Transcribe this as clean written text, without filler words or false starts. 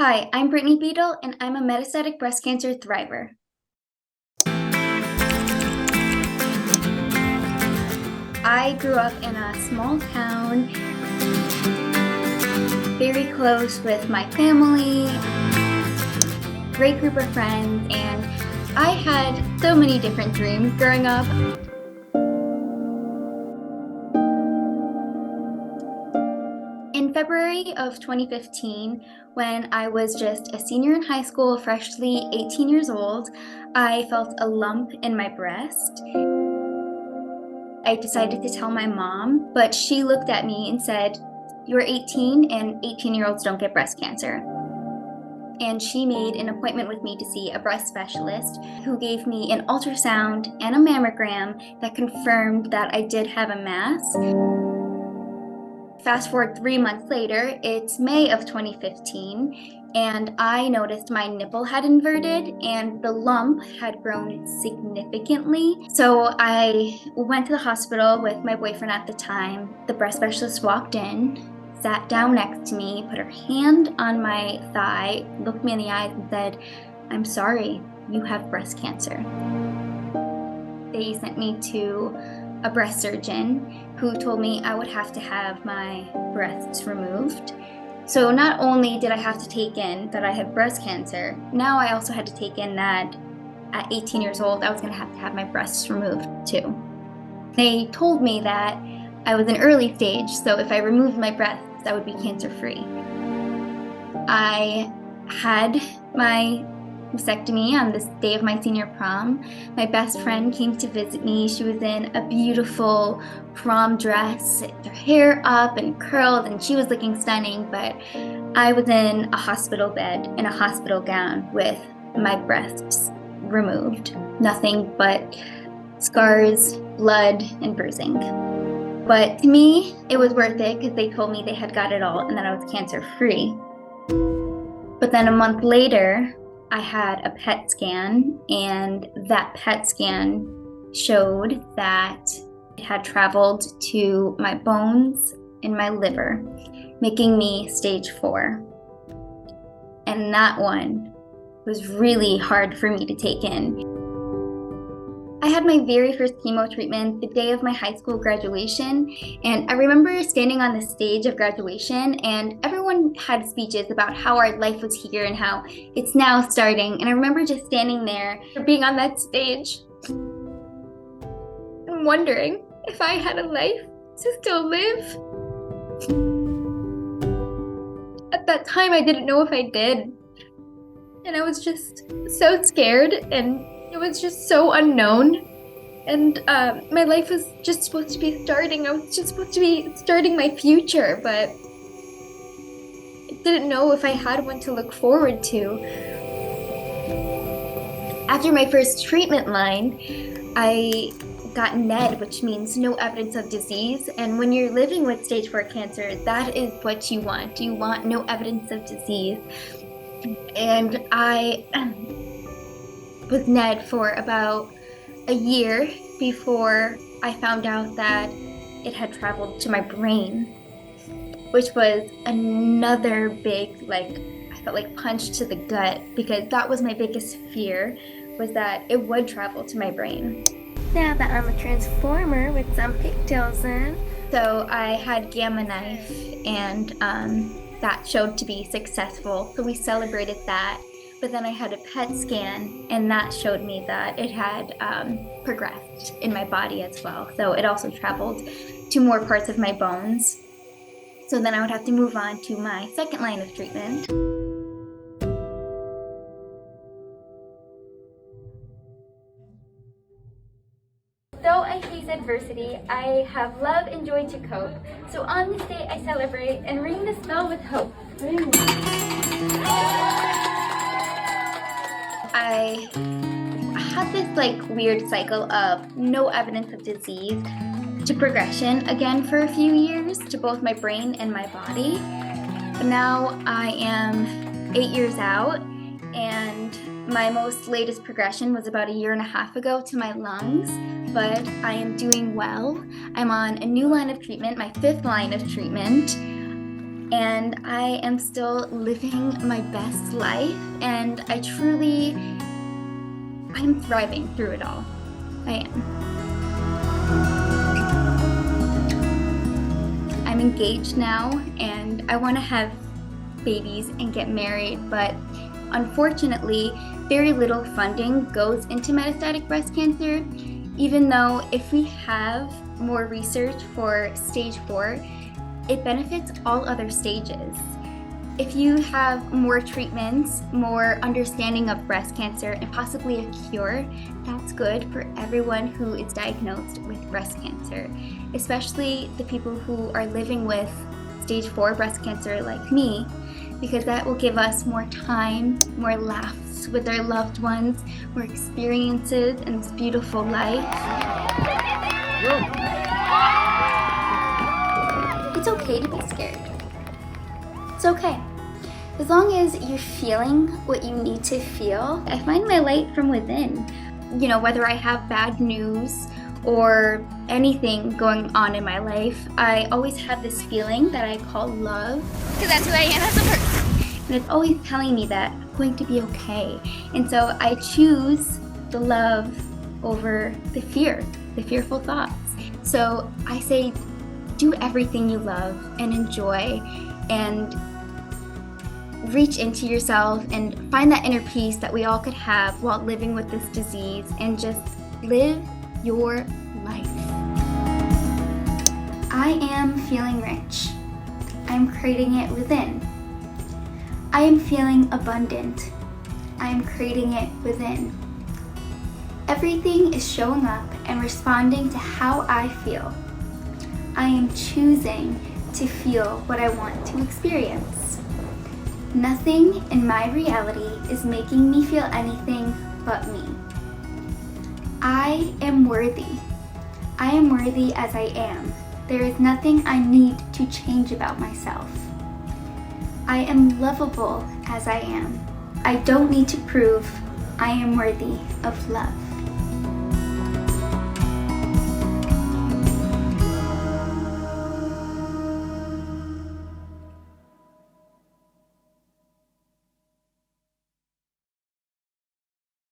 Hi, I'm Brittney Beadle, and I'm a metastatic breast cancer thriver. I grew up in a small town, very close with my family, great group of friends, and I had so many different dreams growing up. In February of 2015, when I was just a senior in high school, freshly 18 years old, I felt a lump in my breast. I decided to tell my mom, but she looked at me and said, "You're 18 and 18-year-olds don't get breast cancer." And she made an appointment with me to see a breast specialist who gave me an ultrasound and a mammogram that confirmed that I did have a mass. Fast forward 3 months later, it's May of 2015, and I noticed my nipple had inverted and the lump had grown significantly. So I went to the hospital with my boyfriend at the time. The breast specialist walked in, sat down next to me, put her hand on my thigh, looked me in the eyes and said, "I'm sorry, you have breast cancer." They sent me to a breast surgeon who told me I would have to have my breasts removed. So not only did I have to take in that I had breast cancer, now I also had to take in that at 18 years old, I was gonna have to have my breasts removed too. They told me that I was an early stage, so if I removed my breasts, I would be cancer-free. I had my mastectomy on this day of my senior prom. My best friend came to visit me. She was in a beautiful prom dress, her hair up and curled, and she was looking stunning, but I was in a hospital bed in a hospital gown with my breasts removed. Nothing but scars, blood, and bruising. But to me, it was worth it because they told me they had got it all and that I was cancer-free. But then a month later, I had a PET scan, and that PET scan showed that it had traveled to my bones and my liver, making me stage 4. And that one was really hard for me to take in. I had my very first chemo treatment the day of my high school graduation, and I remember standing on the stage of graduation and everyone had speeches about how our life was here and how it's now starting, and I remember just standing there, being on that stage, and wondering if I had a life to still live. At that time, I didn't know if I did, and I was just so scared, and it was just so unknown, and my life was just supposed to be starting. I was just supposed to be starting my future, but I didn't know if I had one to look forward to. After my first treatment line, I got NED, which means no evidence of disease, and when you're living with stage 4 cancer, that is what you want. You want no evidence of disease. And I with NED for about a year before I found out that it had traveled to my brain, which was another big, I felt like punch to the gut, because that was my biggest fear, was that it would travel to my brain. Now that I'm a transformer with some pigtails in. So I had Gamma Knife, and that showed to be successful, so we celebrated that. But then I had a PET scan, and that showed me that it had progressed in my body as well. So it also traveled to more parts of my bones. So then I would have to move on to my second line of treatment. Though I face adversity, I have love and joy to cope. So on this day I celebrate and ring this bell with hope. I had this weird cycle of no evidence of disease to progression again for a few years to both my brain and my body. But now I am 8 years out, and my most latest progression was about 1.5 years ago to my lungs, but I am doing well. I'm on a new line of treatment, my 5th line of treatment. and I am still living my best life, and I'm thriving through it all. I am. I'm engaged now, and I want to have babies and get married, but unfortunately, very little funding goes into metastatic breast cancer, even though if we have more research for stage 4, it benefits all other stages. If you have more treatments, more understanding of breast cancer, and possibly a cure, that's good for everyone who is diagnosed with breast cancer, especially the people who are living with stage 4 breast cancer like me, because that will give us more time, more laughs with our loved ones, more experiences in this beautiful life. It's okay to be scared. It's okay. As long as you're feeling what you need to feel, I find my light from within. You know, whether I have bad news or anything going on in my life, I always have this feeling that I call love. Because that's who I am as a person. And it's always telling me that I'm going to be okay. And so I choose the love over the fear, the fearful thoughts. So I say, do everything you love and enjoy, and reach into yourself and find that inner peace that we all could have while living with this disease, and just live your life. I am feeling rich. I'm creating it within. I am feeling abundant. I am creating it within. Everything is showing up and responding to how I feel. I am choosing to feel what I want to experience. Nothing in my reality is making me feel anything but me. I am worthy. I am worthy as I am. There is nothing I need to change about myself. I am lovable as I am. I don't need to prove I am worthy of love.